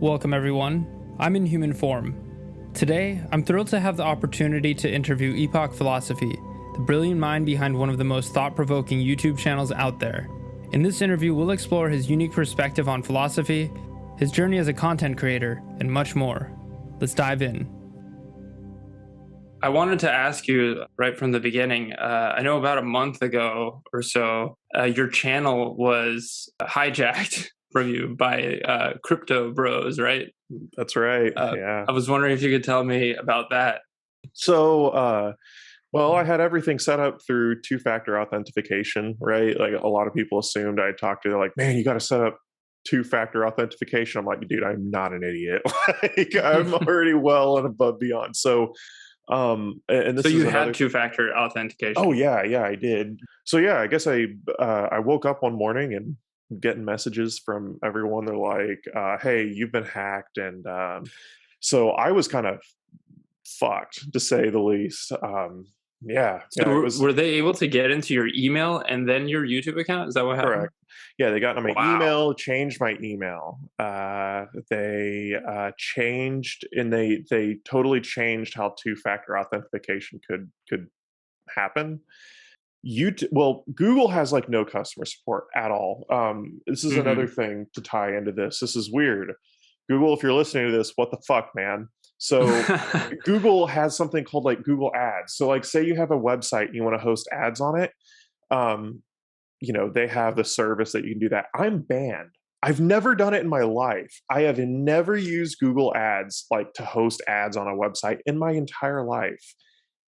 Welcome, everyone. I'm in human form. Today, I'm thrilled to have the opportunity to interview Epoch Philosophy, the brilliant mind behind one of the most thought-provoking YouTube channels out there. In this interview, we'll explore his unique perspective on philosophy, his journey as a content creator, and much more. Let's dive in. I wanted to ask you right from the beginning, I know about a month ago or so, your channel was hijacked from you by crypto bros, right? That's right. Yeah. I was wondering if you could tell me about that. So, well, I had everything set up through two-factor authentication, right? Like a lot of people assumed I'd talk to, they're like, man, you got to set up two-factor authentication. I'm like, dude, I'm not an idiot. Like, I'm already well and above beyond. So, and this So is you another... had two-factor authentication? Oh yeah, I did. So yeah, I guess I woke up one morning and getting messages from everyone. They're like, "Hey, you've been hacked," and so I was kind of fucked, to say the least. So were they able to get into your email and then your YouTube account? Is that what happened? Correct. Yeah, they got into my Wow. email, changed my email. They changed, and they totally changed how two-factor authentication could happen. Well, Google has like no customer support at all. This is another thing to tie into this. This is weird. Google, if you're listening to this, what the fuck, man? So Google has something called like Google Ads. So like, say you have a website and you want to host ads on it. They have the service that you can do that. I'm banned. I've never done it in my life. I have never used Google Ads like to host ads on a website in my entire life.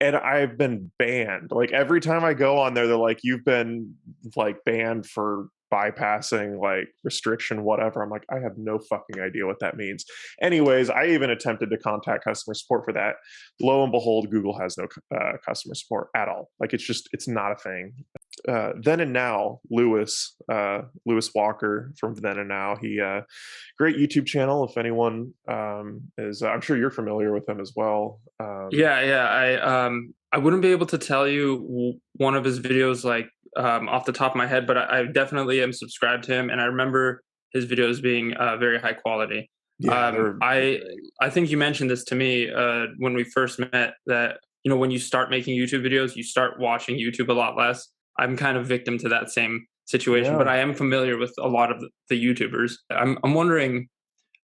And I've been banned. Like every time I go on there, they're like, you've been like banned for bypassing like restriction, whatever. I'm like, I have no fucking idea what that means. Anyways, I even attempted to contact customer support for that. Lo and behold, Google has no customer support at all. Like it's not a thing. Then and Now, Lewis Walker from Then and Now, he great YouTube channel. If anyone is, I'm sure you're familiar with him as well. I wouldn't be able to tell you one of his videos like off the top of my head, but I definitely am subscribed to him, and I remember his videos being very high quality. Yeah, I think you mentioned this to me when we first met, that when you start making YouTube videos, you start watching YouTube a lot less. I'm kind of victim to that same situation, but I am familiar with a lot of the YouTubers. I'm wondering,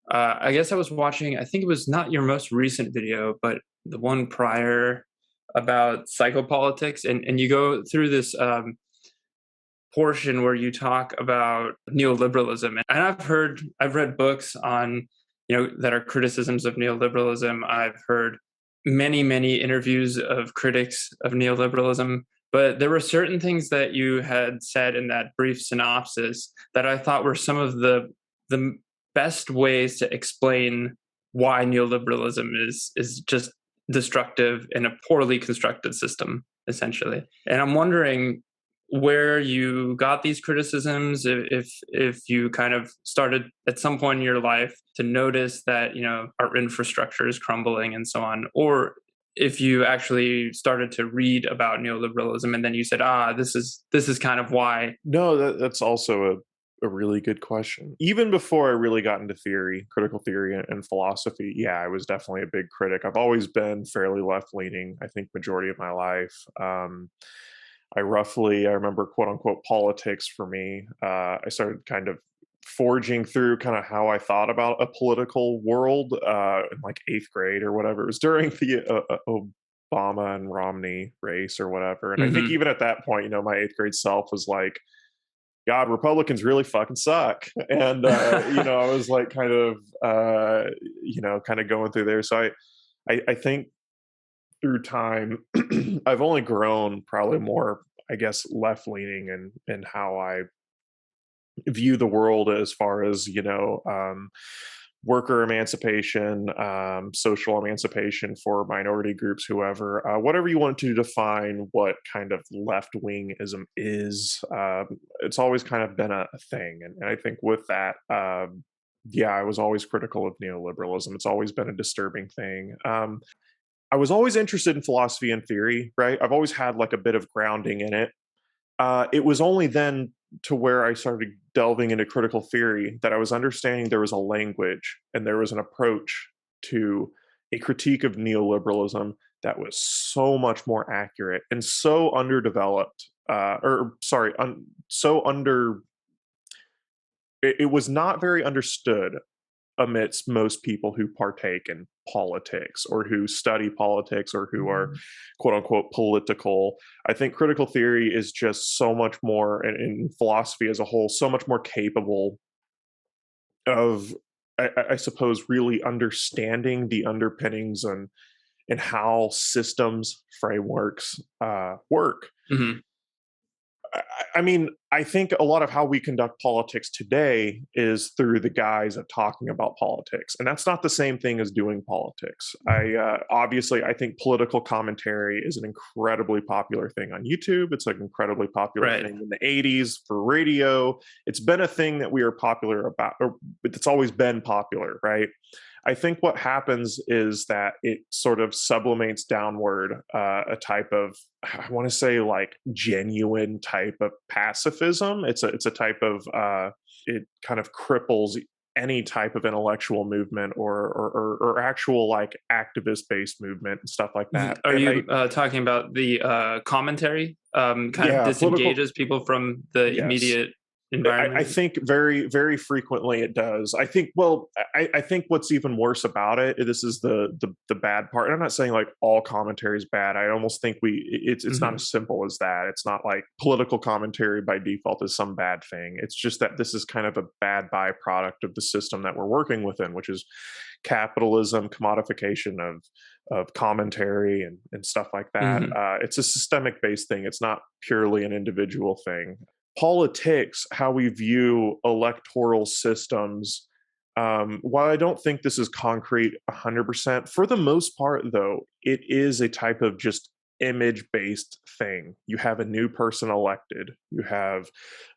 I guess I was watching, I think it was not your most recent video, but the one prior about psychopolitics, and you go through this portion where you talk about neoliberalism. And I've read books on, that are criticisms of neoliberalism. I've heard many interviews of critics of neoliberalism. But there were certain things that you had said in that brief synopsis that I thought were some of the best ways to explain why neoliberalism is just destructive in a poorly constructed system, essentially. And I'm wondering where you got these criticisms, if you kind of started at some point in your life to notice that, our infrastructure is crumbling and so on, or if you actually started to read about neoliberalism and then you said, this is kind of why. No, that's also a really good question. Even before I really got into critical theory and philosophy, yeah, I was definitely a big critic. I've always been fairly left-leaning, I think, majority of my life. I remember, quote unquote, politics for me. I started kind of forging through kind of how I thought about a political world in like 8th grade or whatever. It was during the Obama and Romney race or whatever. And I think even at that point, my 8th grade self was like, God, Republicans really fucking suck. And, I was like kind of going through there. So I think through time, I've only grown probably more, I guess, left-leaning in how I view the world as far as, worker emancipation, social emancipation for minority groups, whatever you want to define what kind of left-wingism is. It's always kind of been a thing. And I think with that, I was always critical of neoliberalism. It's always been a disturbing thing. I was always interested in philosophy and theory, right? I've always had like a bit of grounding in it. It was only then to where I started delving into critical theory that I was understanding there was a language and there was an approach to a critique of neoliberalism that was so much more accurate and so underdeveloped, or sorry, so under. It was not very understood amidst most people who partake in politics or who study politics or who are quote unquote political. I think critical theory is just so much more, and philosophy as a whole, so much more capable of, I suppose, really understanding the underpinnings and how systems, frameworks work. Hmm. I mean, I think a lot of how we conduct politics today is through the guise of talking about politics, and that's not the same thing as doing politics. Obviously, I think political commentary is an incredibly popular thing on YouTube. It's an incredibly popular Right. thing in the '80s for radio. It's been a thing that we are popular about, or it's always been popular, right? I think what happens is that it sort of sublimates downward a type of, I want to say, like genuine type of pacifism. It's a type of it kind of cripples any type of intellectual movement or actual like activist based movement and stuff like that. Are And you talking about the commentary? Kind of yeah, political. disengages people from the Yes. immediate I environment. think very, very frequently it does. I think. Well, I think what's even worse about it. This is the bad part. And I'm not saying like all commentary is bad. I almost think it's not Hmm. as simple as that. It's not like political commentary by default is some bad thing. It's just that this is kind of a bad byproduct of the system that we're working within, which is capitalism, commodification of commentary and stuff like that. Hmm. It's a systemic based thing. It's not purely an individual thing. Politics, how we view electoral systems, while I don't think this is concrete 100%, for the most part, though, it is a type of just image based thing. You have a new person elected, you have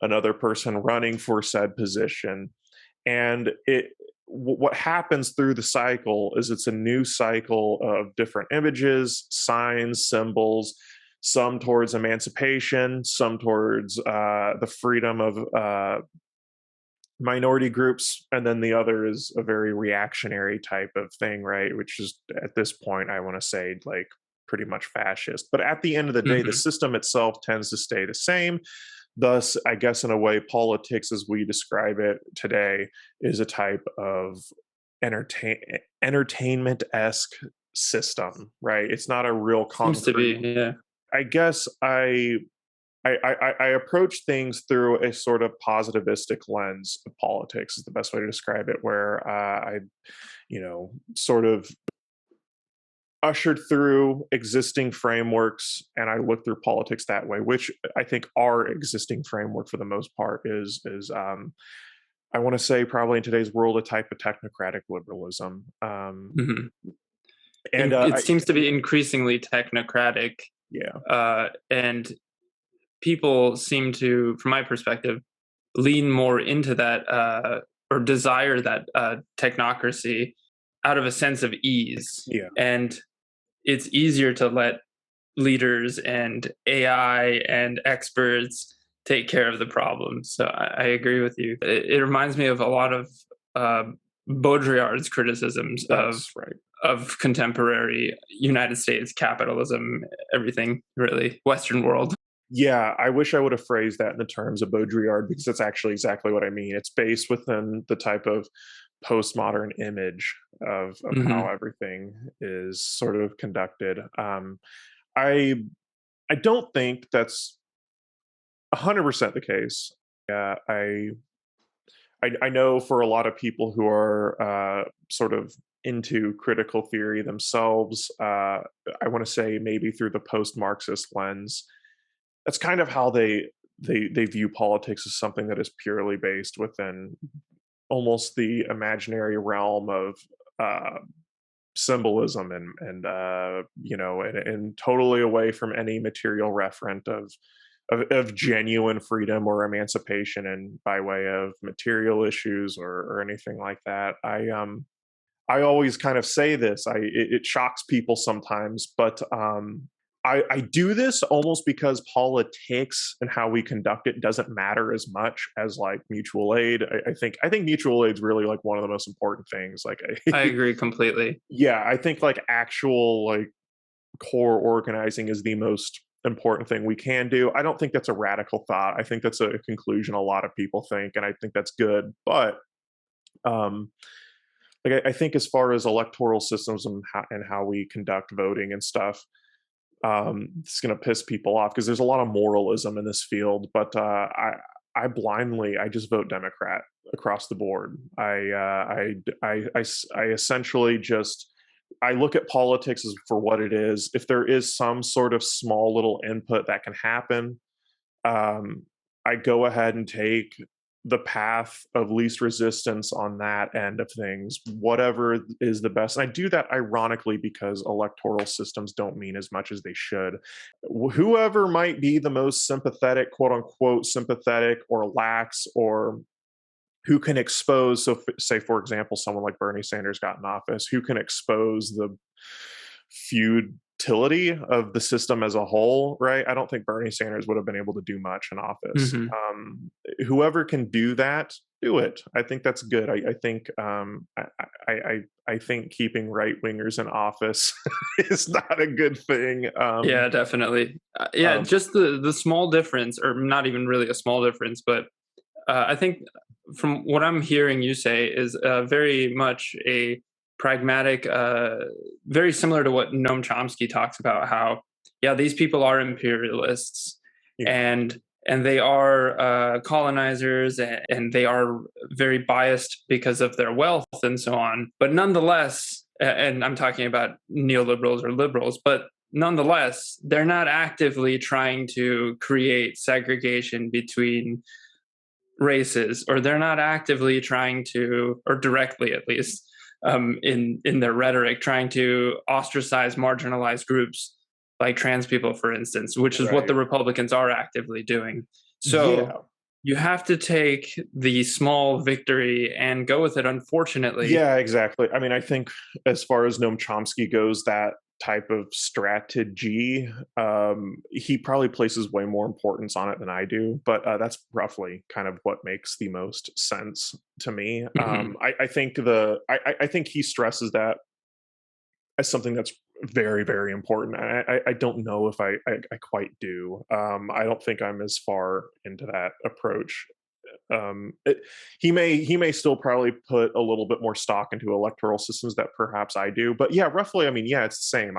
another person running for said position, and what happens through the cycle is it's a new cycle of different images, signs, symbols, some towards emancipation, some towards the freedom of minority groups, and then the other is a very reactionary type of thing, right? Which is at this point, I want to say, like pretty much fascist. But at the end of the day, the Hmm. system itself tends to stay the same. Thus, I guess in a way, politics as we describe it today is a type of entertain entertainment esque system, right? It's not a real Seems to be, concrete. yeah. I guess I approach things through a sort of positivistic lens of politics is the best way to describe it, where sort of ushered through existing frameworks and I look through politics that way, which I think our existing framework for the most part is I want to say probably in today's world a type of technocratic liberalism. Hmm. And It seems to be increasingly technocratic, yeah, and people seem to, from my perspective, lean more into that or desire that technocracy out of a sense of ease. yeah. And it's easier to let leaders and AI and experts take care of the problems. So I agree with you. It reminds me of a lot of uh, Baudrillard's criticisms That's right. of contemporary United States capitalism, everything really Western world. Yeah, I wish I would have phrased that in the terms of Baudrillard because that's actually exactly what I mean. It's based within the type of postmodern image of how Hmm. everything is sort of conducted. I I don't think that's 100% the case. I know for a lot of people who are sort of into critical theory themselves, I want to say maybe through the post-Marxist lens, that's kind of how they view politics as something that is purely based within almost the imaginary realm of uh, symbolism and totally away from any material referent of genuine freedom or emancipation and by way of material issues or anything like that. I always kind of say this. It shocks people sometimes, but I do this almost because politics and how we conduct it doesn't matter as much as like mutual aid. I think mutual aid is really like one of the most important things. Like, I agree completely. yeah, I think like actual like core organizing is the most important thing we can do. I don't think that's a radical thought. I think that's a conclusion a lot of people think, and I think that's good. But um, like I think as far as electoral systems and how we conduct voting and stuff, it's going to piss people off because there's a lot of moralism in this field. But I blindly, I just vote Democrat across the board. I essentially just, I look at politics as for what it is. If there is some sort of small little input that can happen, I go ahead and take the path of least resistance on that end of things, whatever is the best. And I do that ironically because electoral systems don't mean as much as they should. Whoever might be the most sympathetic, quote unquote, sympathetic or lax, or who can expose, so say, for example, someone like Bernie Sanders got in office, who can expose the futility of the system as a whole, right? I don't think Bernie Sanders would have been able to do much in office. Mm-hmm. Whoever can do that, do it. I think that's good. I think I think keeping right wingers in office is not a good thing. Yeah, definitely. Just the small difference, or not even really a small difference, but I think from what I'm hearing you say is very much a pragmatic, very similar to what Noam Chomsky talks about. How, yeah, these people are imperialists, Yeah. and they are colonizers, and they are very biased because of their wealth and so on. But nonetheless, and I'm talking about neoliberals or liberals, but nonetheless, they're not actively trying to create segregation between races, or they're not actively trying to, or directly at least, in their rhetoric, trying to ostracize marginalized groups like trans people, for instance, which is what the Republicans are actively doing. So you have to take the small victory and go with it, unfortunately. Yeah, exactly. I mean, I think as far as Noam Chomsky goes, that type of strategy, he probably places way more importance on it than I do, but that's roughly kind of what makes the most sense to me. Mm-hmm. I think I think he stresses that as something that's very, very important. I don't know if I quite do. I don't think I'm as far into that approach. He may still probably put a little bit more stock into electoral systems that perhaps I do, but yeah, roughly, I mean, yeah, it's the same.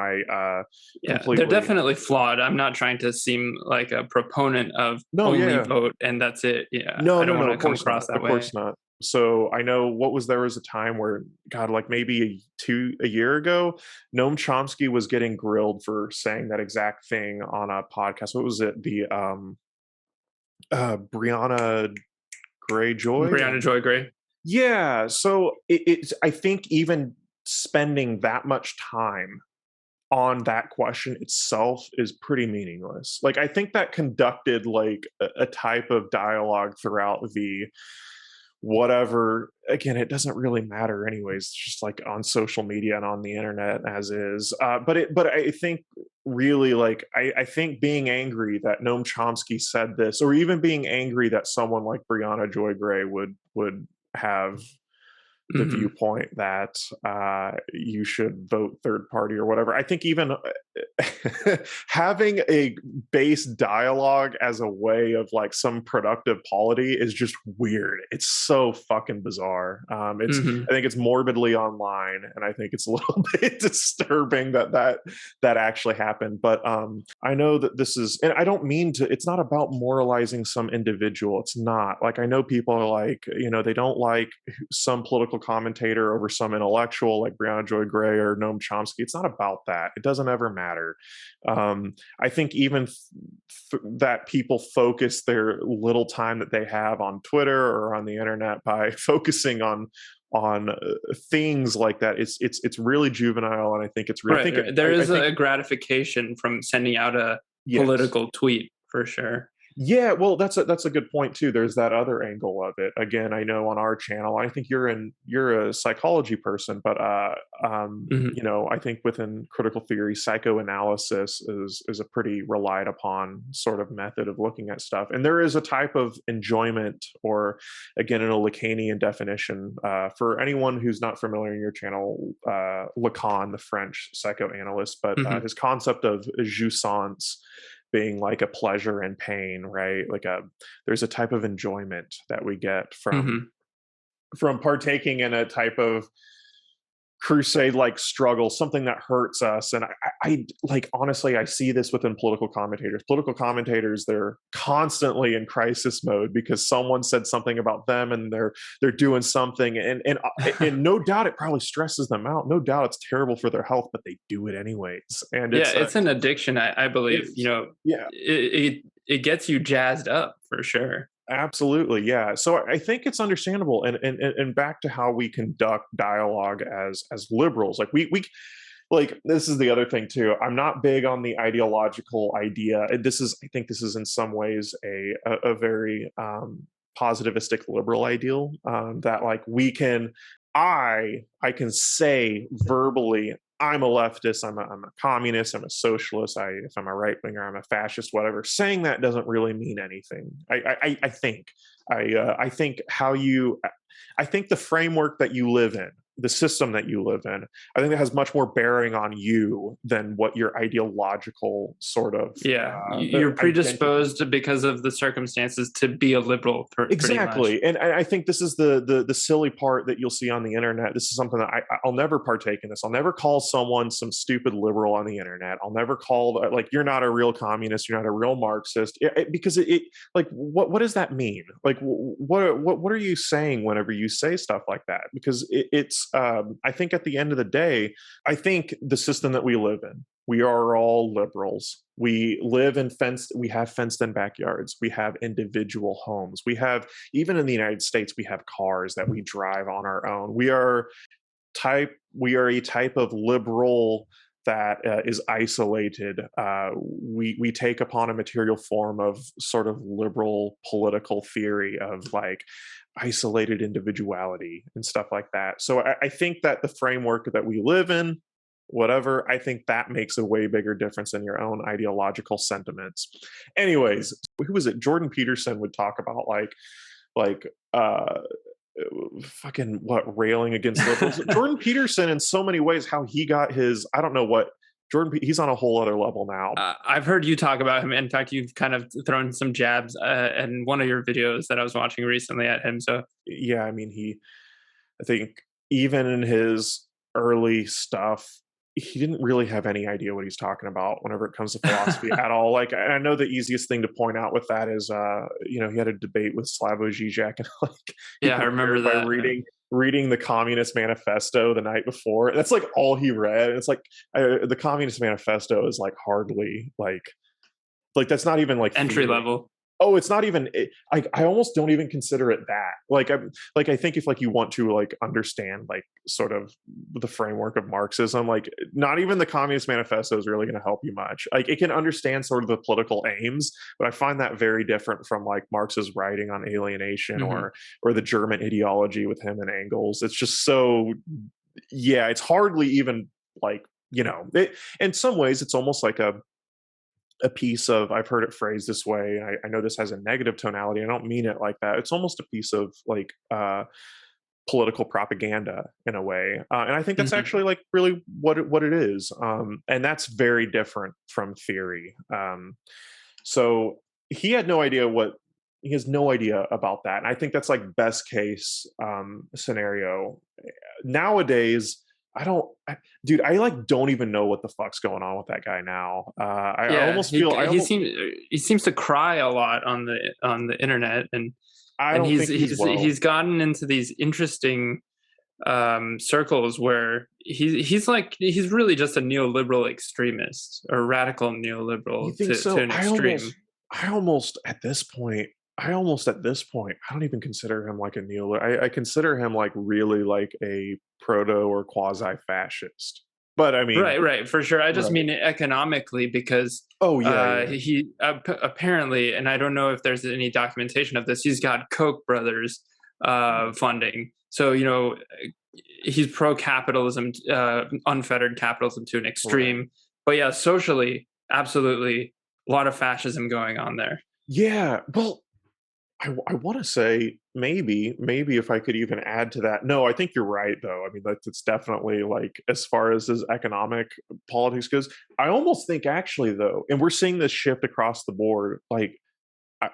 Completely. They're definitely flawed. I'm not trying to seem like a proponent of vote and that's it. Yeah, I don't want to come across that way. Of course not. So I know there was a time where, God, like maybe a year ago, Noam Chomsky was getting grilled for saying that exact thing on a podcast. What was it? The Briahna Briahna Joy Gray. Yeah. So it's, I think even spending that much time on that question itself is pretty meaningless. Like, I think that conducted like a type of dialogue throughout the whatever, again, it doesn't really matter anyways, it's just like on social media and on the internet as is, but I think really, like, I think being angry that Noam Chomsky said this, or even being angry that someone like Briahna Joy Gray would have the viewpoint that you should vote third party or whatever. I think even having a base dialogue as a way of like some productive polity is just weird. It's so fucking bizarre. I think it's morbidly online, and I think it's a little bit disturbing that actually happened. But I know that this is, and I don't mean to, it's not about moralizing some individual. It's not. Like, I know people are like, they don't like some political commentator over some intellectual like Briahna Joy Gray or Noam Chomsky. It's not about that. It doesn't ever matter. I think even that people focus their little time that they have on Twitter or on the internet by focusing on things like that. It's really juvenile, and I think it's really there is a gratification from sending out a political tweet, for sure. Yeah, well, that's a good point too. There's that other angle of it. Again, I know on our channel, I think you're a psychology person, but Hmm. you know, I think within critical theory, psychoanalysis is a pretty relied upon sort of method of looking at stuff. And there is a type of enjoyment, or again, in a Lacanian definition, for anyone who's not familiar in your channel, Lacan, the French psychoanalyst, but Hmm. his concept of jouissance being like a pleasure and pain, right? Like a there's a type of enjoyment that we get Hmm. from partaking in a type of crusade like struggle, something that hurts us. And I like, honestly, I see this within political commentators. Political commentators, they're constantly in crisis mode because someone said something about them, and they're doing something, and no doubt it probably stresses them out. No doubt it's terrible for their health, but they do it anyways. And Yeah, it's it's an addiction, I it believe. is. Yeah. It gets you jazzed up for sure. Absolutely, yeah. So I think it's understandable, and back to how we conduct dialogue as liberals, like we like this is the other thing too. I'm not big on the ideological idea. This is, I think this is in some ways a very positivistic liberal ideal, that like we can I can say verbally I'm a leftist, I'm a communist, I'm a socialist, if I'm a right winger, I'm a fascist, whatever. Saying that doesn't really mean anything. I think I think how you I think the framework that you live in, the system that you live in, I think that has much more bearing on you than what your ideological sort of Yeah, you're identity. predisposed because of the circumstances to be a liberal, pretty much. Exactly, and I think this is the silly part that you'll see on the internet. This is something that I'll never partake in this. I'll never call someone some stupid liberal on the internet. I'll never call like you're not a real communist, you're not a real Marxist, because like what does that mean? Like what are you saying whenever you say stuff like that? Because it's I think at the end of the day, I think the system that we live in, we are all liberals. We live in we have fenced in backyards. We have individual homes. We have, even in the United States, we have cars that we drive on our own. We are a type of liberal that is isolated. We take upon a material form of sort of liberal political theory of like isolated individuality and stuff like that. So I think that the framework that we live in, whatever, I think that makes a way bigger difference than your own ideological sentiments. Anyways, who was it? Jordan Peterson would talk about like fucking what, railing against liberals. Jordan Peterson, in so many ways, how he got his, I don't know what, he's on a whole other level now. I've heard you talk about him. In fact, you've kind of thrown some jabs in one of your videos that I was watching recently at him. So Yeah, I mean, I think even in his early stuff, he didn't really have any idea what he's talking about whenever it comes to philosophy at all. Like, and I know the easiest thing to point out with that is, you know, he had a debate with Slavoj Žižek, and like he yeah, I remember prepared by that. reading the Communist Manifesto the night before. That's like all he read. It's like the Communist Manifesto is like hardly like that's not even like Entry theory. level. Oh, it's not even. I almost don't even consider it that. Like I think if like you want to like understand like sort of the framework of Marxism, like not even the Communist Manifesto is really going to help you much. Like it can understand sort of the political aims, but I find that very different from like Marx's writing on alienation, Hmm. or the German ideology with him and Engels. It's just so, yeah, it's hardly even like, you know, in some ways it's almost like a piece of, I've heard it phrased this way, and I know this has a negative tonality, I don't mean it like that, it's almost a piece of like political propaganda in a way, and I think that's Hmm. actually like really what it is, and that's very different from theory. So he had no idea what he has no idea about that, and I think that's like best case scenario. Nowadays dude, I like don't even know what the fuck's going on with that guy now. I Yeah, almost feel he seems to cry a lot on the internet, I and don't think he's well. he's gotten into these interesting circles where he's really just a neoliberal extremist or radical You neoliberal think to so? an extreme. I almost at this point, I don't even consider him like a neo. I consider him like really like a proto or quasi fascist. But I mean, Right, for sure. I just right. mean economically because Oh yeah. he apparently, and I don't know if there's any documentation of this, he's got Koch brothers funding. So, he's pro capitalism, unfettered capitalism to an Right. extreme. But yeah, socially, absolutely, a lot of fascism going on there. Yeah. Well, I want to say maybe if I could even add to that. No, I think you're right though. I mean, that's definitely like as far as his economic politics goes. I almost think actually though, and we're seeing this shift across the board. Like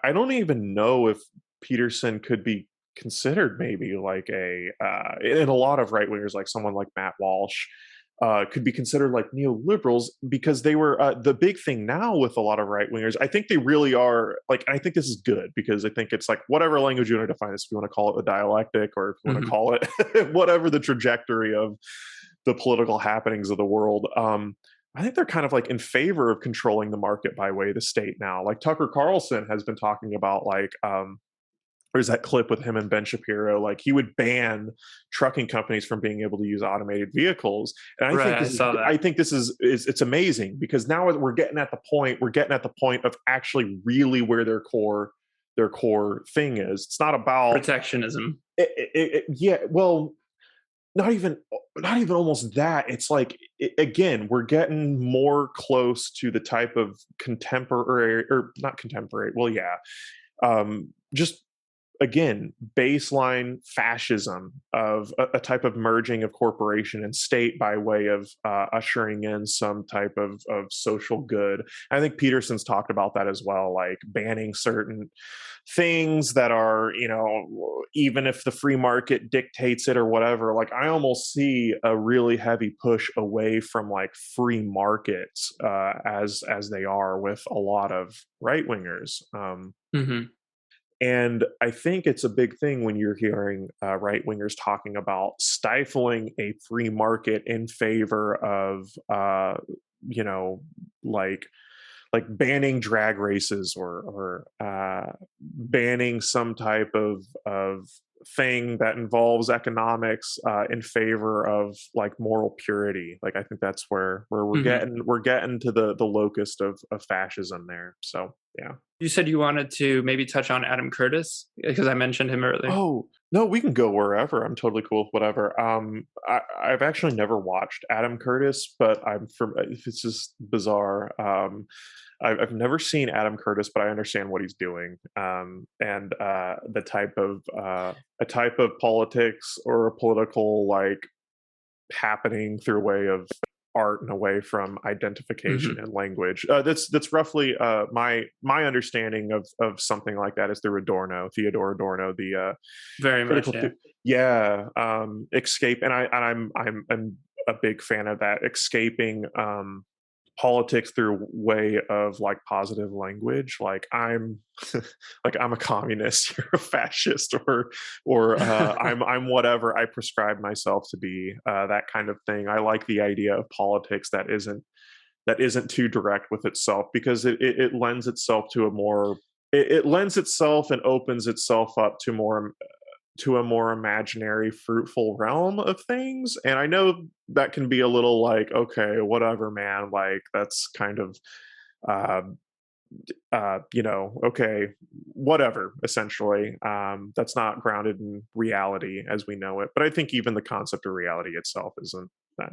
I don't even know if Peterson could be considered maybe like in a lot of right wingers, like someone like Matt Walsh, could be considered like neoliberals because they were the big thing now with a lot of right wingers. I think they really are like, and I think this is good because I think it's like whatever language you want to define this, if you want to call it a dialectic or if you want to Hmm. call it whatever the trajectory of the political happenings of the world. I think they're kind of like in favor of controlling the market by way of the state now. Like Tucker Carlson has been talking about like there's that clip with him and Ben Shapiro, like he would ban trucking companies from being able to use automated vehicles. And Right, I saw I that. think this is it's amazing because now we're getting at the point of actually really where their core thing is. It's not about Protectionism. yeah, well, not even almost that. It's like again, we're getting more close to the type of contemporary or not contemporary. Well, yeah, just again baseline fascism of a type of merging of corporation and state by way of ushering in some type of social good. I think Peterson's talked about that as well, like banning certain things that are, even if the free market dictates it or whatever. Like I almost see a really heavy push away from like free markets as they are with a lot of right wingers. Hmm. And I think it's a big thing when you're hearing right wingers talking about stifling a free market in favor of, you know, like banning drag races or banning some type of thing that involves economics in favor of like moral purity. Like I think that's where Hmm. we're getting to the locust of fascism there. So yeah. You said you wanted to maybe touch on Adam Curtis because I mentioned him earlier. Oh, no, we can go wherever. I'm totally cool with whatever. I've actually never watched Adam Curtis, but I'm from. It's just bizarre. I've never seen Adam Curtis, but I understand what he's doing. And the type of a type of politics or a political like happening through a way of art and away from identification Hmm. and language. That's roughly my understanding of something like that is through Theodore Adorno, the Very much, critical, yeah. yeah, escape, and I'm a big fan of that escaping politics through way of like positive language. Like I'm like I'm a communist, you're a fascist, or I'm whatever I prescribe myself to be, that kind of thing. I like the idea of politics that isn't too direct with itself because it lends itself to a more it lends itself and opens itself up to a more imaginary, fruitful realm of things. And I know that can be a little like, okay, whatever, man. Like that's kind of, uh, okay, whatever. Essentially, that's not grounded in reality as we know it. But I think even the concept of reality itself isn't that.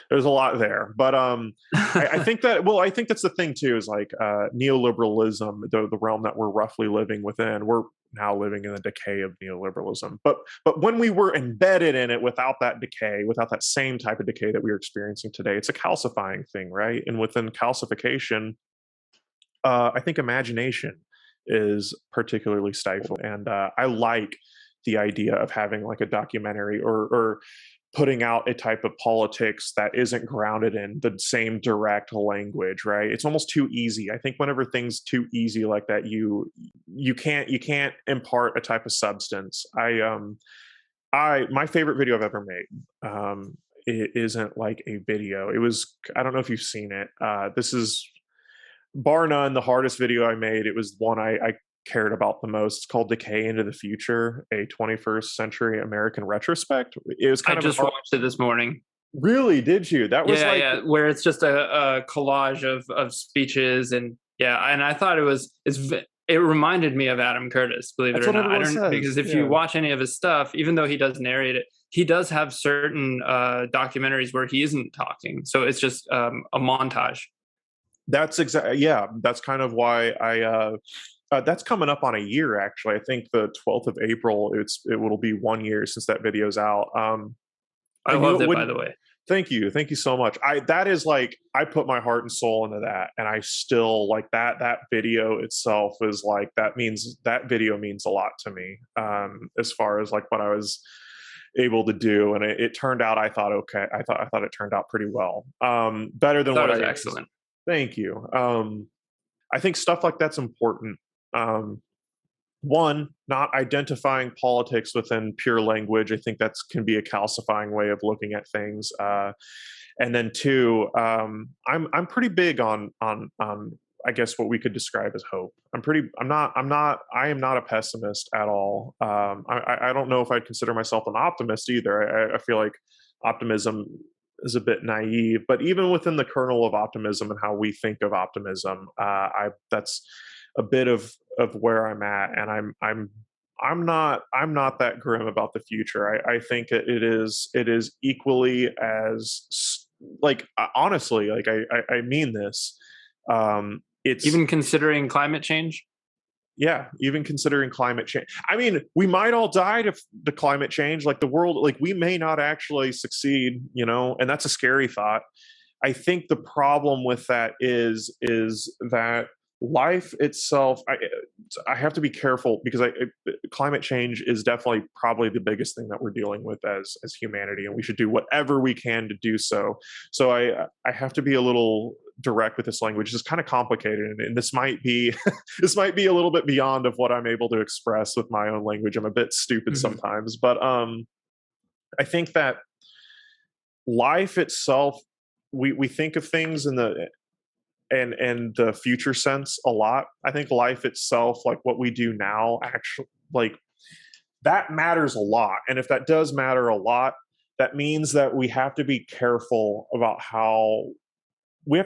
There's a lot there, but I think that I think that's the thing too is like neoliberalism, the realm that we're roughly living within. We're now living in the decay of neoliberalism, but when we were embedded in it without that decay, without that same type of decay that we are experiencing today, it's a calcifying thing, right? And within calcification, I think imagination is particularly stifled, and I like the idea of having like a documentary or putting out a type of politics that isn't grounded in the same direct language, right? It's almost too easy. I think whenever things too easy like that, you can't impart a type of substance. I my favorite video I've ever made. It isn't like a video. It was, I don't know if you've seen it. This is bar none the hardest video I made. It was one I cared about the most. It's called Decay into the Future, a 21st century American retrospect. It was I kind of an just watched it this morning. Really? Did you? That was Yeah, like, yeah, where it's just a collage of speeches, and yeah, and I thought it reminded me of Adam Curtis, believe it that's or what not. I everyone don't, because says. if you Yeah. watch any of his stuff, even though he does narrate it, he does have certain documentaries where he isn't talking, so it's just a montage. That's exactly, yeah. That's kind of why that's coming up on a year, actually. I think the 12th of April, it will be 1 year since that video's out. I I knew loved it it, by wouldn't. the way. Thank you so much. That is like, I put my heart and soul into that, and I still like that video itself is like, that video means a lot to me, as far as like what I was able to do, and it turned out, I thought, okay, I thought it turned out pretty well, better I than thought what it I. was excellent. Thank you. I think stuff like that's important. Um, One, not identifying politics within pure language. I think that's can be a calcifying way of looking at things. And then two, I'm pretty big on I guess what we could describe as hope. I am not a pessimist at all. I don't know if I'd consider myself an optimist either. I feel like optimism is a bit naive, but even within the kernel of optimism and how we think of optimism, I that's a bit of where I'm at, and I'm not that grim about the future. I think it is equally as like, honestly, like I mean this. It's Even considering climate change. Yeah, even considering climate change. I mean, we might all die to climate change. Like the world, like we may not actually succeed, and that's a scary thought. I think the problem with that is that life itself. I have to be careful because climate change is definitely probably the biggest thing that we're dealing with as humanity, and we should do whatever we can to do so. So I have to be a little direct with this language. It's kind of complicated, and this might be this might be a little bit beyond of what I'm able to express with my own language. I'm a bit stupid Hmm. sometimes, but I think that life itself, we think of things in the future sense a lot. I think life itself, like what we do now, actually, like that matters a lot. And if that does matter a lot, that means that we have to be careful about how we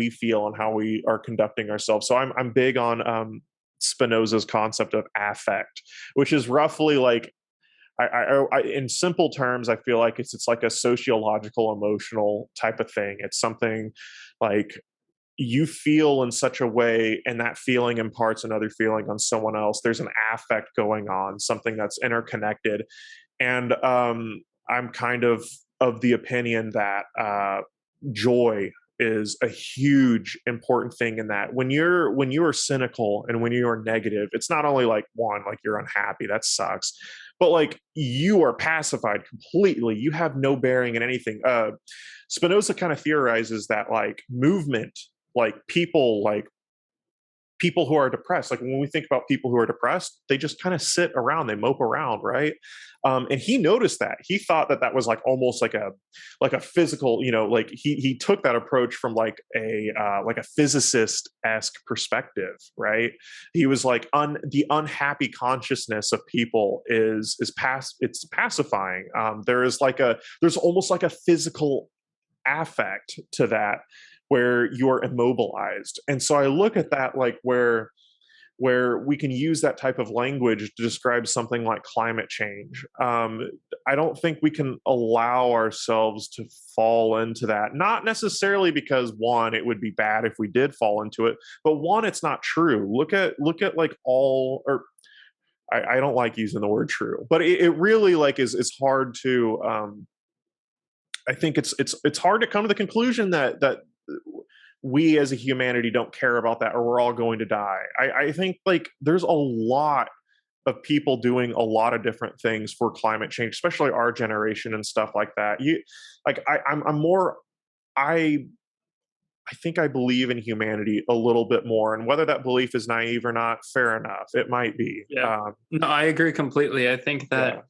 feel and how we are conducting ourselves. So I'm big on Spinoza's concept of affect, which is roughly like, in simple terms, I feel like it's like a sociological, emotional type of thing. It's something like you feel in such a way, and that feeling imparts another feeling on someone else. There's an affect going on, something that's interconnected, and I'm kind of the opinion that joy is a huge important thing in that. When you are cynical and when you are negative, it's not only like, one, like you're unhappy, that sucks, but like you are pacified completely, you have no bearing in anything. Spinoza kind of theorizes that like movement, like people who are depressed, like when we think about people who are depressed, they just kind of sit around, they mope around, right? And he noticed that. He thought that that was like almost like a physical, like he took that approach from like a physicist esque perspective, right? He was like, the unhappy consciousness of people it's pacifying. There's almost like a physical affect to that, where you're immobilized. And so I look at that like where we can use that type of language to describe something like climate change. I don't think we can allow ourselves to fall into that. Not necessarily because, one, it would be bad if we did fall into it, but one, it's not true. Look at like all, or I don't like using the word true, but it really like is hard to. I think it's hard to come to the conclusion that we as a humanity don't care about that, or we're all going to die. I think like there's a lot of people doing a lot of different things for climate change, especially our generation and stuff like that. I'm more I I think I believe in humanity a little bit more, and whether that belief is naive or not, fair enough. It might be. Yeah. No, I agree completely. I think Yeah. that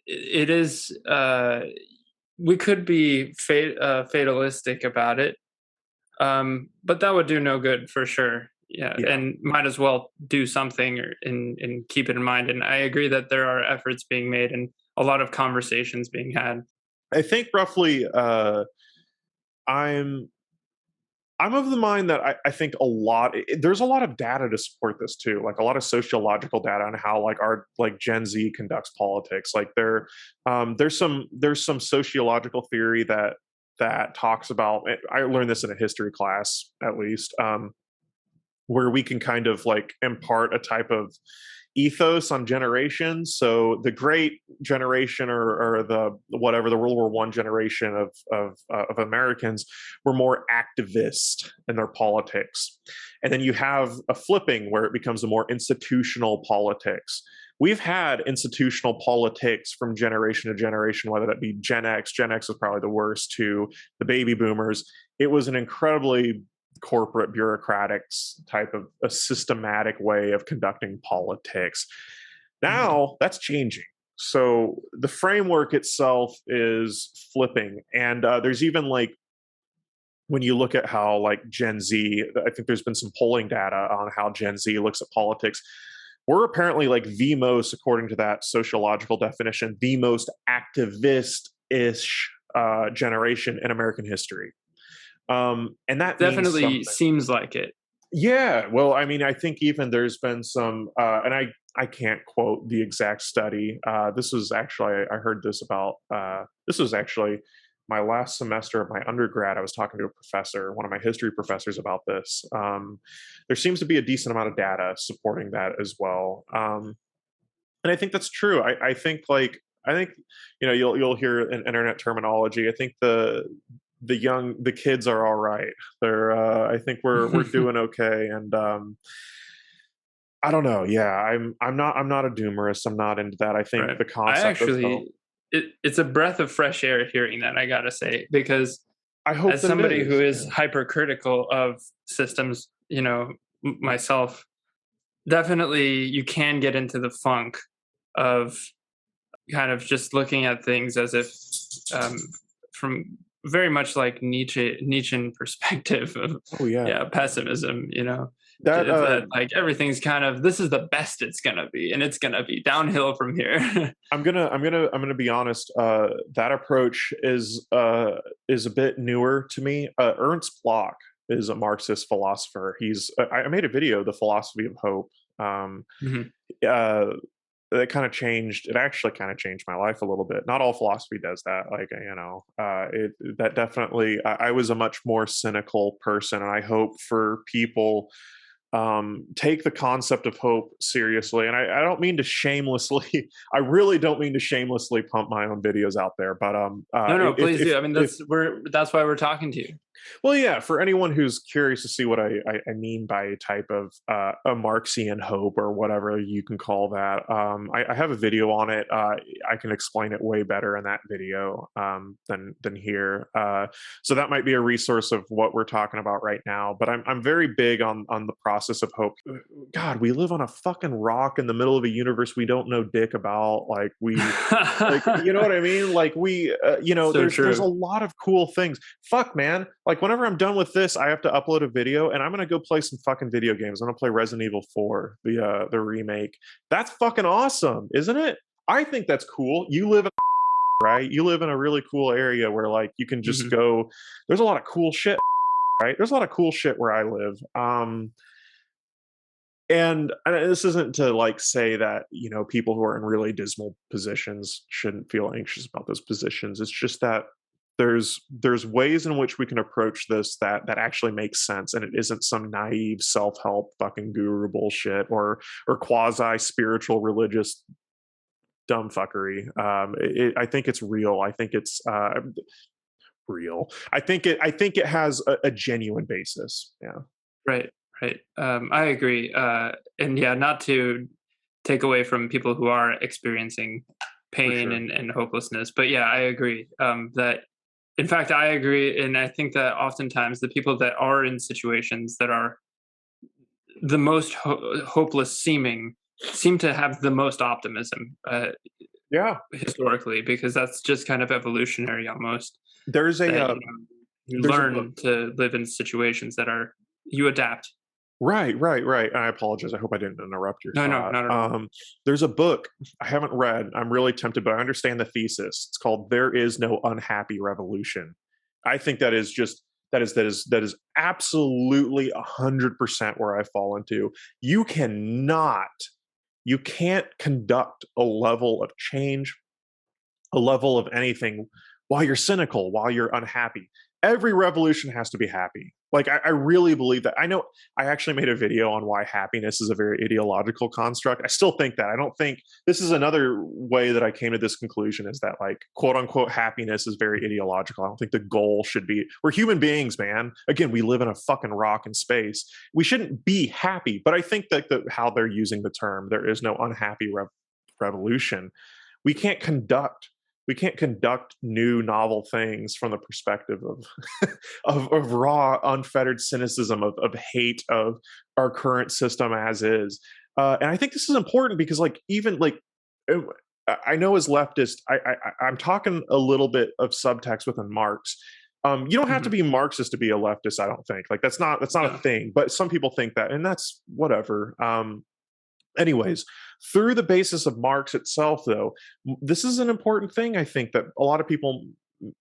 it is, we could be fatalistic about it, but that would do no good for sure. Yeah, Yeah. and might as well do something and keep it in mind. And I agree that there are efforts being made and a lot of conversations being had. I think roughly, I'm I'm of the mind that I think a lot there's a lot of data to support this too, like a lot of sociological data on how like our like Gen Z conducts politics. Like there's some sociological theory that talks about. I learned this in a history class at least, where we can kind of like impart a type of ethos on generations. So the great generation, or the whatever, the World War I generation of Americans were more activist in their politics, and then you have a flipping where it becomes a more institutional politics. We've had institutional politics from generation to generation, whether that be Gen X. Gen X is probably the worst, to the baby boomers. It was an incredibly corporate bureaucratic type of a systematic way of conducting politics. Mhm. Now that's changing. So the framework itself is flipping. And there's even like, when you look at how like Gen Z, I think there's been some polling data on how Gen Z looks at politics. We're apparently like the most, according to that sociological definition, the most activist ish generation in American history. And that means Definitely something. seems like it. Yeah, well, I mean, I think even there's been some, and I can't quote the exact study. This was actually, I heard this about. This was actually my last semester of my undergrad. I was talking to a professor, one of my history professors, about this. There seems to be a decent amount of data supporting that as well, and I think that's true. I think like, I think, you'll hear an internet terminology. I think the kids are all right. They're I think we're doing okay. And I don't know. Yeah, I'm not a doomerist. I'm not into that. I think Right. the I concept of hope. actually, it's a breath of fresh air hearing that, I gotta say, because I hope as that it somebody who is. is Yeah. hypercritical of systems, myself, definitely you can get into the funk of kind of just looking at things as if, um, from very much like Nietzschean perspective of, Oh yeah. yeah, pessimism, That that like everything's kind of, this is the best it's gonna be, and it's gonna be downhill from here. I'm gonna be honest. That approach is a bit newer to me. Ernst Bloch is a Marxist philosopher. I made a video, The Philosophy of Hope. Mhm. Uh, it actually kind of changed my life a little bit. Not all philosophy does that. Like, it that definitely, I was a much more cynical person, and I hope for people take the concept of hope seriously. And I don't mean to shamelessly, I really don't mean to shamelessly pump my own videos out there, but No, no, please if do. I mean, if that's why we're talking to you. well, yeah, for anyone who's curious to see what I mean by a type of a Marxian hope, or whatever you can call that, I have a video on it. I can explain it way better in that video, than here. So that might be a resource of what we're talking about right now. But I'm very big on the process of hope. God, we live on a fucking rock in the middle of a universe we don't know dick about. Like, you know what I mean? Like, So there's a true. lot of cool things. Fuck, man. Like, whenever I'm done with this, I have to upload a video, and I'm gonna go play some fucking video games. I'm gonna play Resident Evil 4, the remake. That's fucking awesome, isn't it? I think that's cool. You live in right? You live in a really cool area where like you can just Mhm. go. There's a lot of cool shit, right? There's a lot of cool shit where I live. And this isn't to like say that people who are in really dismal positions shouldn't feel anxious about those positions. It's just that there's ways in which we can approach this that actually makes sense, and it isn't some naive self-help fucking guru bullshit, or quasi spiritual religious dumb fuckery. I think it's real. I think it's real. I think it has a genuine basis. Yeah. Right, right. I agree. And yeah, not to take away from people who are experiencing For pain sure. and hopelessness, but yeah, I agree. That, in fact, I agree, and I think that oftentimes the people that are in situations that are the most hopeless seeming seem to have the most optimism, Yeah. historically, because that's just kind of evolutionary almost. There's a That uh, you there's a book. learn to live in situations that are, you adapt. Right. And I apologize. I hope I didn't interrupt your No, no, thought. not at all. There's a book I haven't read. I'm really tempted, but I understand the thesis. It's called "There Is No Unhappy Revolution." I think that is absolutely 100% where I fall into. You cannot, you can't conduct a level of change, a level of anything while you're cynical, while you're unhappy. Every revolution has to be happy. Like, I really believe that. I know I actually made a video on why happiness is a very ideological construct. I still think that. I don't think this is another way that I came to this conclusion is that, like, quote unquote, happiness is very ideological. I don't think the goal should be, we're human beings, man. Again, we live in a fucking rock in space. We shouldn't be happy. But I think that how they're using the term, there is no unhappy revolution. We can't conduct we can't conduct new novel things from the perspective of of raw unfettered cynicism, of hate of our current system as is. And I think this is important because, like, even like, uh, I know as leftist, I'm talking a little bit of subtext within Marx. You don't have to Hmm. be Marxist to be a leftist. I don't think, like, that's not a No. thing, but some people think that, and that's whatever. Anyways, through the basis of Marx itself, though, this is an important thing I think that a lot of people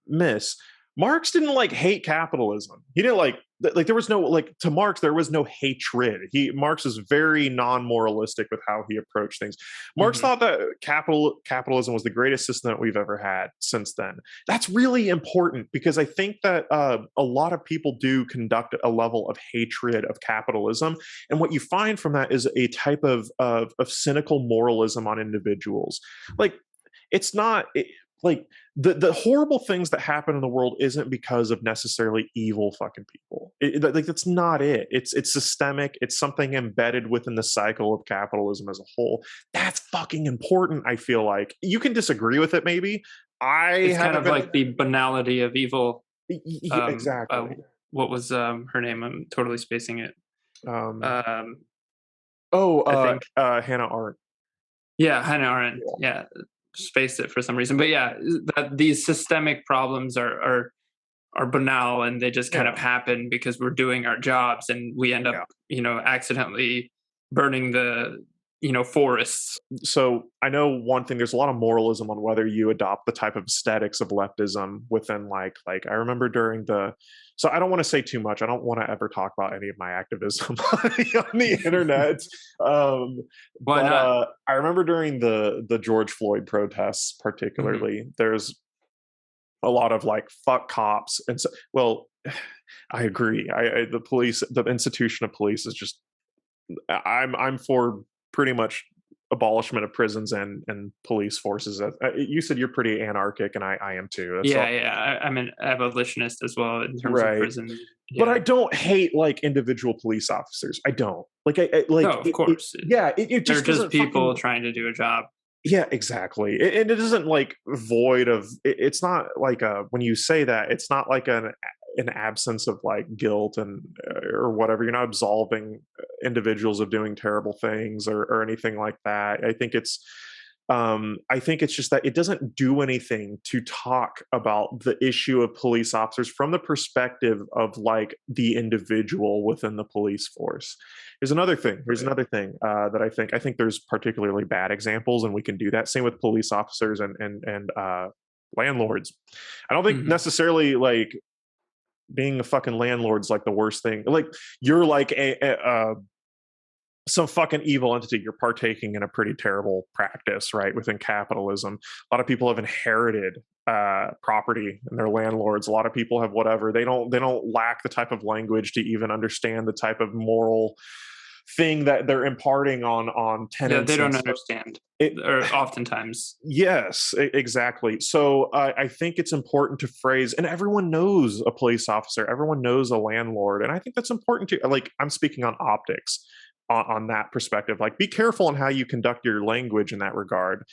miss. Marx didn't, like, hate capitalism. He didn't like there was no, like, to Marx there was no hatred. Marx is very non-moralistic with how he approached things. Marx Hmm. thought that capitalism was the greatest system that we've ever had since then. That's really important because I think that a lot of people do conduct a level of hatred of capitalism, and what you find from that is a type of cynical moralism on individuals. Like, it's not like the horrible things that happen in the world isn't because of necessarily evil fucking people. Like, that's not it. It's systemic. It's something embedded within the cycle of capitalism as a whole. That's fucking important. I feel like you can disagree with it, maybe. I It's kind haven't of been like the banality of evil. Um, uh, exactly. what was her name? I'm totally spacing it. Um, Um, oh, I think, Hannah Arendt. yeah, Hannah Arendt. Yeah. Yeah, spaced it for some reason. But yeah, that these systemic problems are banal, and they just kind Yeah. of happen because we're doing our jobs, and we end up, Yeah. accidentally burning the, forests. So I know one thing, there's a lot of moralism on whether you adopt the type of aesthetics of leftism within, like I remember during the, so I don't want to say too much. I don't want to ever talk about any of my activism on the internet. Um, Why but not? I remember during the George Floyd protests, Hmm. particularly, there's a lot of, like, fuck cops. And so, well, I agree. The police, the institution of police is just, I'm for pretty much abolishment of prisons and police forces. You said you're pretty anarchic, and I am too. That's Yeah, all yeah. I'm an abolitionist as well in terms of right. prison. But I Yeah. don't hate, like, individual police officers. I don't like. No, Like of it. course. Yeah, it They're just just doesn't people fucking. trying to do a job. Yeah, exactly. And it isn't, like, void of. It's not like a, when you say that, it's not like an absence of, like, guilt and or whatever. You're not absolving individuals of doing terrible things or anything like that. I think it's just that it doesn't do anything to talk about the issue of police officers from the perspective of, like, the individual within the police force. Here's another thing. Right. That I think there's particularly bad examples, and we can do that. Same with police officers and landlords. I don't think Hmm. necessarily, like, being a fucking landlord's, like, the worst thing. Like, you're like some fucking evil entity. You're partaking in a pretty terrible practice, right? Within capitalism, a lot of people have inherited property and they're landlords. A lot of people have whatever. They don't lack the type of language to even understand the type of moral thing that they're imparting on Yeah, they tenants and don't stuff. understand, It, or oftentimes. yes, exactly. So I think it's important to phrase, and everyone knows a police officer, everyone knows a landlord, and I think that's important to, like, I'm speaking on optics, on that perspective. Like, be careful on how you conduct your language in that regard,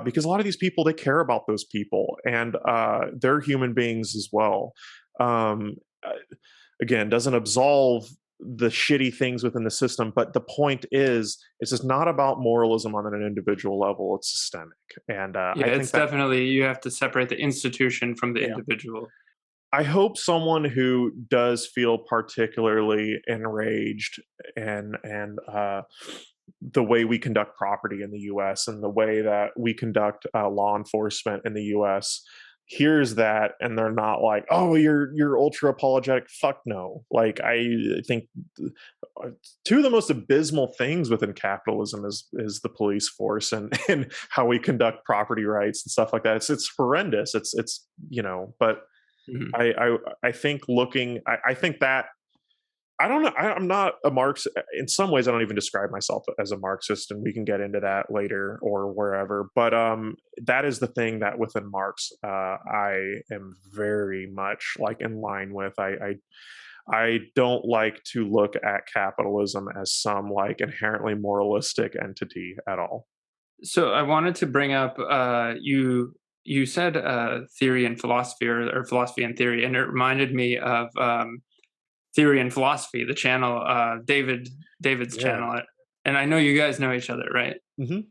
because a lot of these people, they care about those people, and they're human beings as well. Um, uh, Again, doesn't absolve the shitty things within the system, but the point is, it's just not about moralism on an individual level. It's systemic, and Yeah, I think it's that, definitely, you have to separate the institution from the yeah, individual. I hope someone who does feel particularly enraged and the way we conduct property in the U.S. and the way that we conduct law enforcement in the U.S. hears that and they're not like, "Oh, you're ultra apologetic." Fuck no. Like I think two of the most abysmal things within capitalism is the police force and how we conduct property rights and stuff like that. It's horrendous. It's but Mhm. I think I think that I don't know. I'm not a Marx. In some ways, I don't even describe myself as a Marxist, and we can get into that later or wherever. But that is the thing that within Marx, I am very much like in line with. I don't like to look at capitalism as some like inherently moralistic entity at all. So I wanted to bring up you said theory and philosophy, or philosophy and theory, and it reminded me of Theory and Philosophy, the channel, David's Yeah. channel, and I know you guys know each other, right?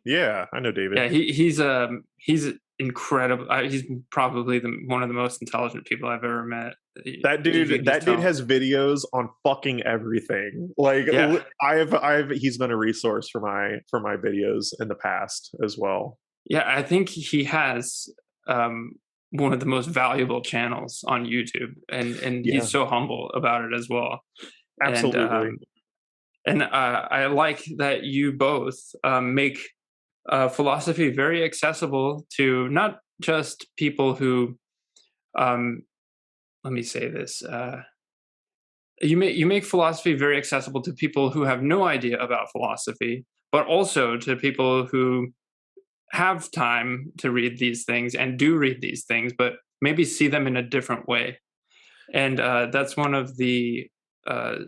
Yeah, I know David. Yeah, he's incredible. He's probably one of the most intelligent people I've ever met. You can just That dude tell. has videos on fucking everything. Like Yeah, I've he's been a resource for my videos in the past as well. yeah. I think he has um, one of the most valuable channels on YouTube, and Yeah, he's so humble about it as well. And absolutely. I like that you both make philosophy very accessible to not just people who um, let me say this. You make philosophy very accessible to people who have no idea about philosophy, but also to people who have time to read these things and do read these things, but maybe see them in a different way. And that's one of the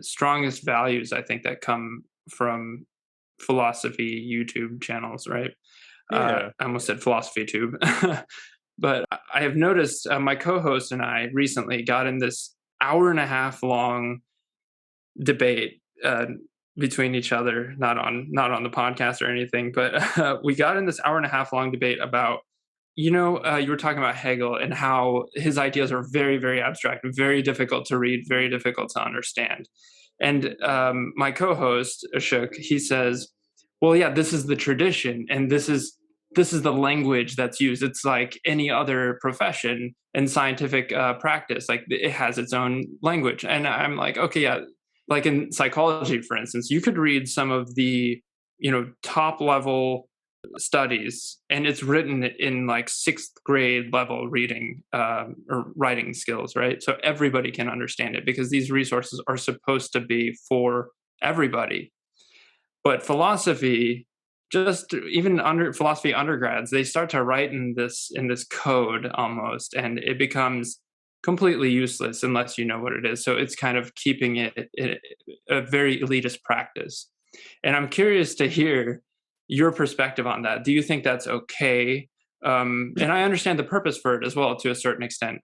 strongest values I think that come from philosophy YouTube channels, right? Yeah. I almost said philosophy tube. But I have noticed my co-host and I recently got in this hour and a half long debate between each other, not on the podcast or anything, but we got in this hour and a half long debate about, you were talking about Hegel and how his ideas are very, very abstract, very difficult to read, very difficult to understand. And my co-host Ashok, he says, "Well, yeah, this is the tradition, and this is the language that's used. It's like any other profession and scientific practice. Like it has its own language." And I'm like, okay, yeah, like in psychology, for instance, you could read some of the top level studies, and it's written in like sixth grade level reading or writing skills, right? So everybody can understand it because these resources are supposed to be for everybody. But philosophy, just even under philosophy undergrads, they start to write in this code almost, and it becomes completely useless unless you know what it is. So it's kind of keeping it a very elitist practice. And I'm curious to hear your perspective on that. Do you think that's okay? And I understand the purpose for it as well to a certain extent.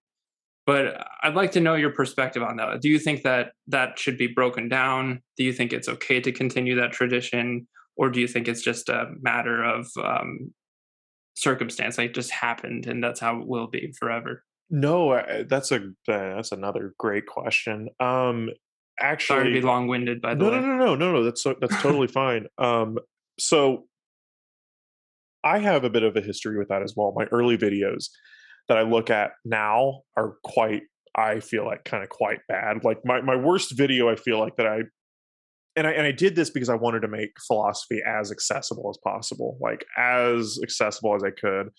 But I'd like to know your perspective on that. Do you think that that should be broken down? Do you think it's okay to continue that tradition? Or do you think it's just a matter of circumstance, like it just happened and that's how it will be forever? No, that's another great question. Sorry to be Actually, long winded, by the no, no, way. no, no, no, no. That's totally fine. So I have a bit of a history with that as well. My early videos that I look at now are quite, I feel like, kind of quite bad. Like my worst video, I feel like that I did this because I wanted to make philosophy as accessible as possible, like as accessible as I could.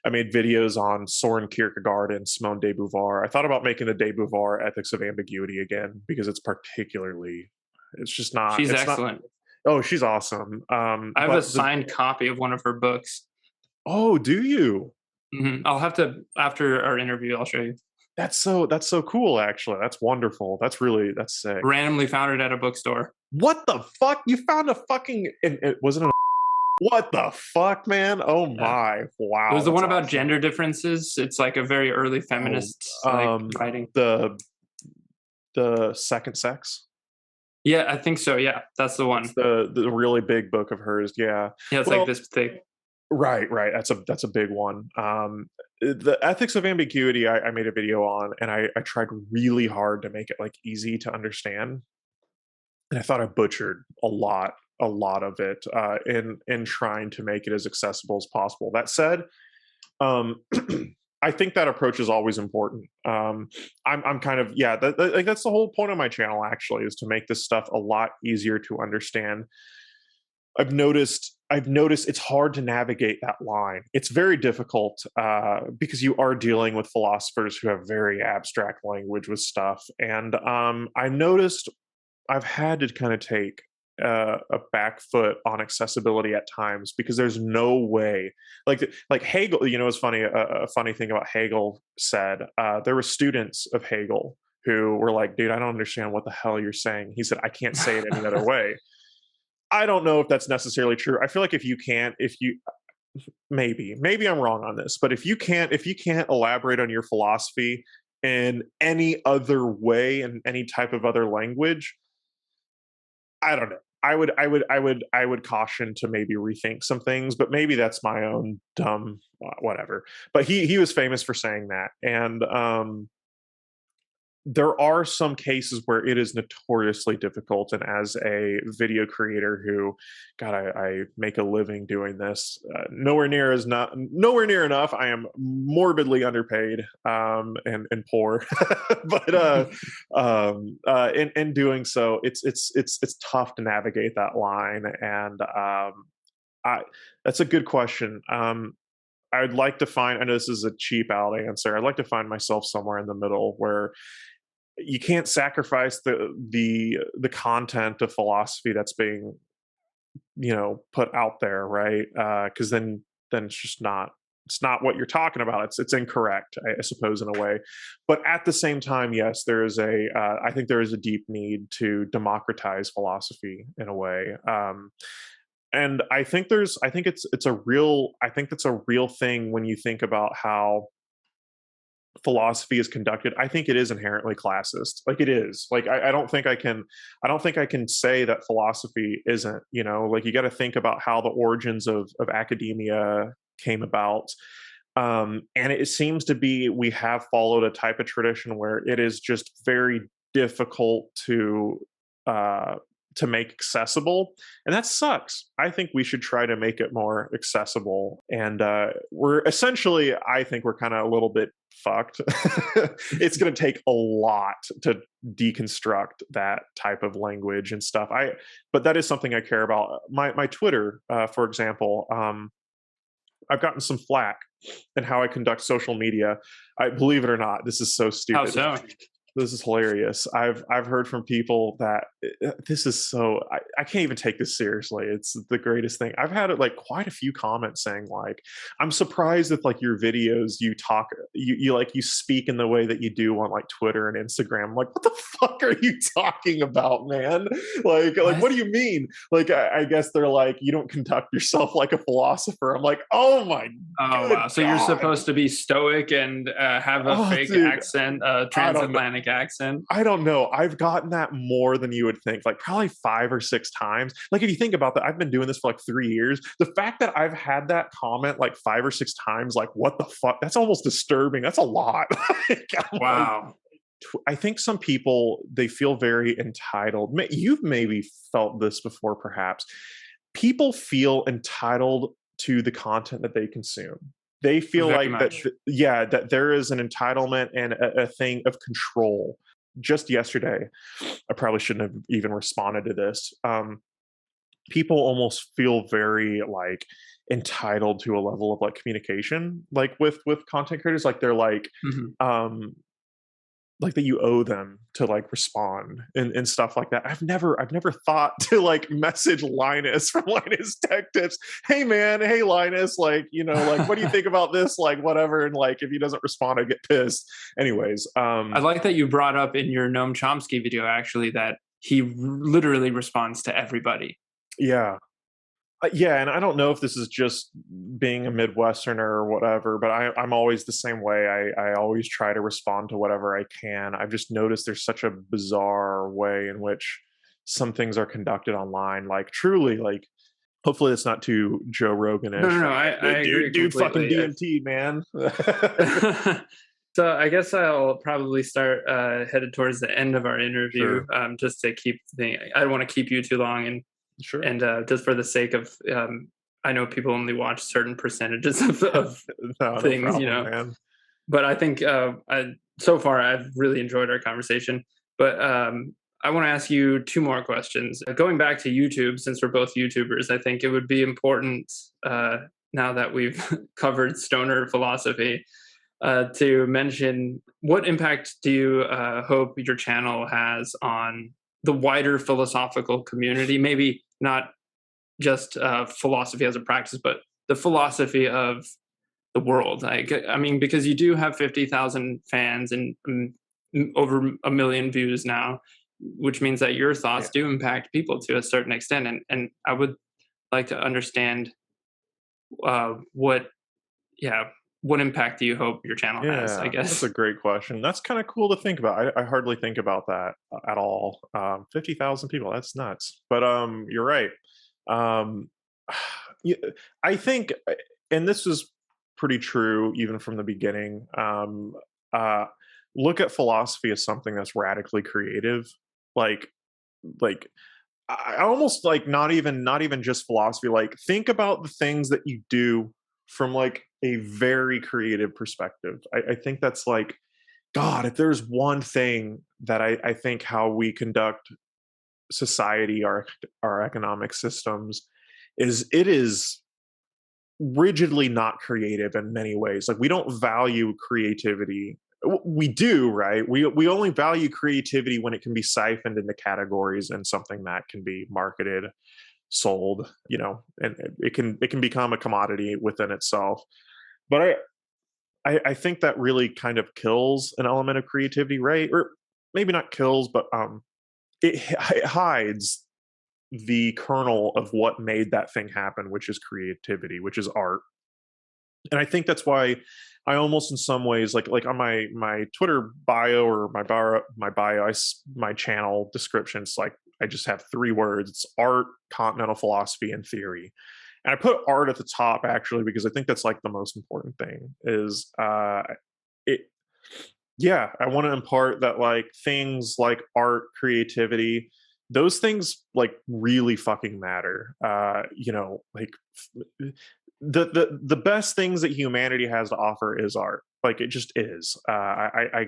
I made videos on Soren Kierkegaard and Simone de Beauvoir. I thought about making the de Beauvoir Ethics of Ambiguity again because it's just not, She's it's not, excellent. oh, she's awesome. I have a But the, signed copy of one of her books. oh, do you? I'll have to, after our interview, I'll show you. That's so cool, actually. That's wonderful. That's sick. Randomly found it at a bookstore. What the fuck? You found a fucking it wasn't a what the fuck, man? Oh Yeah. my. It was Wow, the that's one about awesome. gender differences. It's like a very early Oh, feminist like writing. the second sex. Yeah, I think so. Yeah, that's the It's one. the really big book of hers. Yeah. Yeah, it's like Well, this thick. right, right. That's a big one. the ethics of ambiguity I made a video on, and I tried really hard to make it like easy to understand, and I thought I butchered a lot of it in trying to make it as accessible as possible. That said, um, I think that approach is always important. I'm kind of yeah, like that's the whole point of my channel actually, is to make this stuff a lot easier to understand. I've noticed it's hard to navigate that line. It's very difficult because you are dealing with philosophers who have very abstract language with stuff, and I noticed I've had to kind of take a back foot on accessibility at times because there's no way, like Hegel. You know, it's funny. A funny thing about Hegel said there were students of Hegel who were like, "Dude, I don't understand what the hell you're saying." He said, "I can't say it any other way." I don't know if that's necessarily true. I feel like if you maybe I'm wrong on this, but if you can't elaborate on your philosophy in any other way, in any type of other language, I don't know. I would caution to maybe rethink some things, but maybe that's my own dumb whatever. But he was famous for saying that, and there are some cases where it is notoriously difficult. And as a video creator who, God, I make a living doing this, nowhere near enough. I am morbidly underpaid and poor, but in doing so, it's tough to navigate that line. And I that's a good question. I'd like to find. I know this is a cheap out answer. I'd like to find myself somewhere in the middle where you can't sacrifice the content of philosophy that's being put out there, right? Because then it's not what you're talking about. It's incorrect, I suppose, in a way. But at the same time, yes, there is I think there is a deep need to democratize philosophy in a way. And I think that's a real thing when you think about how philosophy is conducted. I think it is inherently classist. Like it is. Like I don't think I can say that philosophy isn't, like you got to think about how the origins of academia came about. And it seems to be we have followed a type of tradition where it is just very difficult uh to make accessible, and that sucks. I think we should try to make it more accessible, and we're essentially, I think we're kind of a little bit fucked. It's going to take a lot to deconstruct that type of language and stuff. But that is something I care about. My Twitter, for example, I've gotten some flack in how I conduct social media. I believe it or not, this is so How stupid. so? This is hilarious. I've heard from people that this is so I can't even take this seriously. It's the greatest thing. I've had like quite a few comments saying like, I'm surprised that like your videos you speak in the way that you do on like Twitter and Instagram. I'm like, what the fuck are you talking about, man? What do you mean? Like I guess they're like, you don't conduct yourself like a philosopher. I'm like, oh my Oh good wow! So you're God. supposed to be stoic and have a Oh fake dude, accent, I don't know. transatlantic accent. I don't know. I've gotten that more than you would think, like probably 5 or 6 times. Like if you think about that, I've been doing this for like 3 years. The fact that I've had that comment like 5 or 6 times, like what the fuck? That's almost disturbing. That's a lot. Wow. I think some people they feel very entitled. You've maybe felt this before, perhaps. People feel entitled to the content that they consume. They feel Very like that, much. yeah, that there is an entitlement and a thing of control. Just yesterday, I probably shouldn't have even responded to this. People almost feel very like entitled to a level of like communication, like with content creators. Mhm. Um, like that you owe them to like respond and stuff like that. I've never thought to like message Linus from Linus Tech Tips. Hey man, hey Linus, like, like what do you think about this? Like whatever. And like if he doesn't respond, I get pissed. Anyways, I like that you brought up in your Noam Chomsky video actually that he literally responds to everybody. yeah. Yeah, and I don't know if this is just being a Midwesterner or whatever, but I'm always the same way. I always try to respond to whatever I can. I've just noticed there's such a bizarre way in which some things are conducted online. Like truly, like Hopefully it's not too Joe Rogan-ish. No, Like, I agree dude, fucking completely. DMT, man. So I guess I'll probably start headed towards the end of our interview, Sure. just to keep I don't want to keep you too long, Sure. and just for the sake of, I know people only watch certain percentages of No things, problem, man. But I think so far I've really enjoyed our conversation. But I want to ask you two more questions. Going back to YouTube, since we're both YouTubers, I think it would be important, now that we've covered stoner philosophy, to mention what impact do you hope your channel has on the wider philosophical community? Maybe not just philosophy as a practice, but the philosophy of the world. I mean, because you do have 50,000 fans and over a million views now, which means that your Yeah. thoughts do impact people to a certain extent. And I would like to understand what, yeah, what impact do you hope your channel has, I Yeah, that's guess. a great question. That's kind of cool to think about. I hardly think about that at all. 50,000 people, that's nuts. But you're right. Um, yeah, I think, and this is pretty true even from the beginning. Uh, Look at philosophy as something that's radically creative. Like, like I almost like not even just philosophy. Like, think about the things that you do from like a very creative perspective. I think that's like, God, if there's one thing that I think how we conduct society, our economic systems, is it is rigidly not creative in many ways. Like, we don't value creativity. We do, right? We only value creativity when it can be siphoned into categories and something that can be marketed, sold, and it can become a commodity within itself. But I think that really kind of kills an element of creativity, right? Or maybe not kills, but it hides the kernel of what made that thing happen, which is creativity, which is art. And I think that's why I almost in some ways like on my Twitter bio or my channel descriptions, like I just have three words: it's art, continental philosophy, and theory. And I put art at the top actually because I think that's like the most important thing is it yeah, I want to impart that like things like art, creativity, those things like really fucking matter. Like the best things that humanity has to offer is art. Like, it just is. I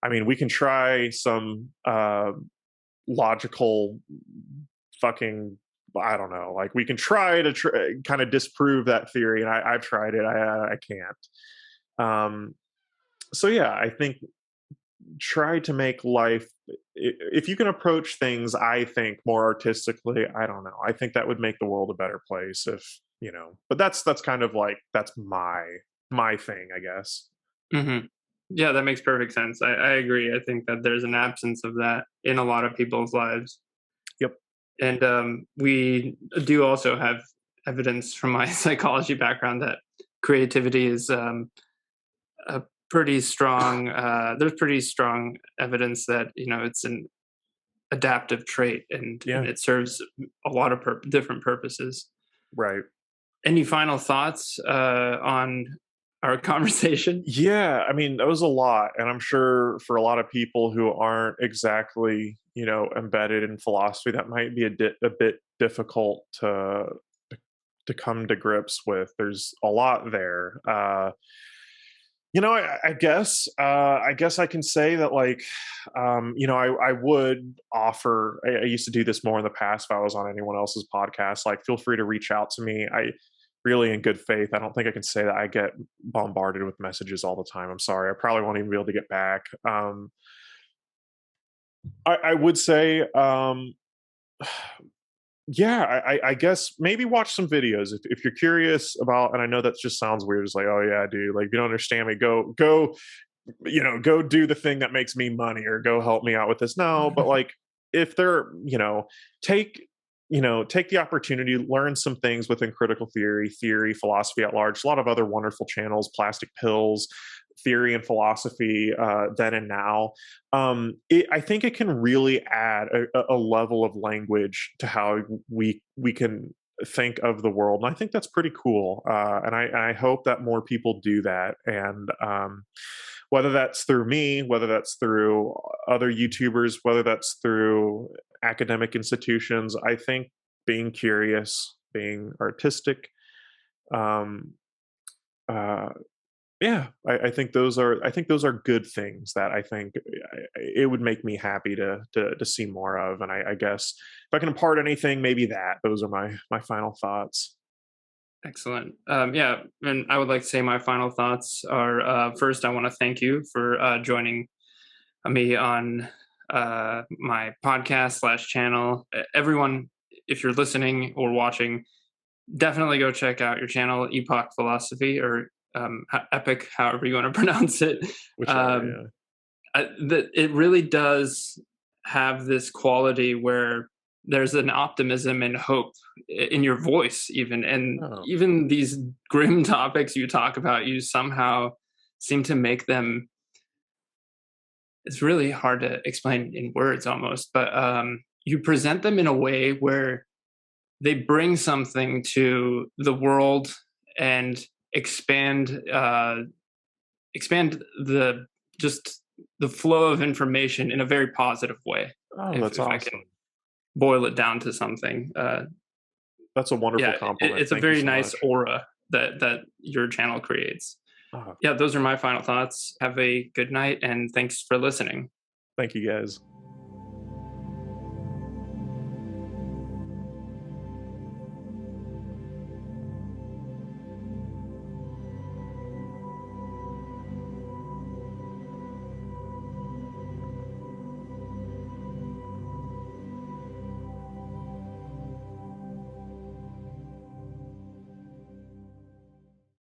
mean, we can try some logical fucking, I don't know. Like, we can try to kind of disprove that theory, and I've tried it. I can't. So yeah, I think try to make life, if you can approach things, I think, more artistically, I don't know, I think that would make the world a better place if, but that's kind of like, that's my thing, I guess. Hmm. Yeah, that makes perfect sense. I agree. I think that there's an absence of that in a lot of people's lives. Yep. And we do also have evidence from my psychology background that creativity is a pretty strong, there's pretty strong evidence that, it's an adaptive trait, and Yeah. it serves a lot of different purposes. Right. Any final thoughts on our conversation? Yeah, I mean, that was a lot, and I'm sure for a lot of people who aren't exactly, embedded in philosophy, that might be a bit difficult to come to grips with. There's a lot there. I guess I can say that, like, I would offer. I used to do this more in the past. If I was on anyone else's podcast, like, feel free to reach out to me. I really, in good faith, I don't think I can say that I get bombarded with messages all the time. I'm sorry. I probably won't even be able to get back. I would say, yeah, I guess maybe watch some videos if you're curious about. And I know that just sounds weird. It's like, oh yeah, dude. Like, if you don't understand me, go, go do the thing that makes me money, or go help me out with this. No, but like, if they're, take, take the opportunity to learn some things within critical theory, philosophy at large. A lot of other wonderful channels: Plastic Pills, Theory and Philosophy, Then and Now. I think it can really add a level of language to how we can think of the world. And I think that's pretty cool. And I hope that more people do that. And whether that's through me, whether that's through other YouTubers, whether that's through academic institutions, I think being curious, being artistic, um, uh, yeah, I think those are good things that I think it would make me happy to see more of. And I guess if I can impart anything, maybe that. Those are my final thoughts. Excellent. Yeah, and I would like to say my final thoughts are first, I want to thank you for joining me on my podcast slash channel. Everyone, if you're listening or watching, definitely go check out your channel, Epoch Philosophy, or Epic, however you want to pronounce it. Whichever, It really does have this quality where there's an optimism and hope in your voice, even, and yeah. Oh, even these grim topics you talk about, you somehow seem to make them. It's really hard to explain in words, almost, but you present them in a way where they bring something to the world and expand expand the just the flow of information in a very positive way. oh, If that's I can awesome. boil it down to something, That's a wonderful yeah, compliment. it's a Thank you very so nice much. aura that your channel creates. Ah, Yeah, those are my final thoughts. Have a good night, and thanks for listening. thank you guys.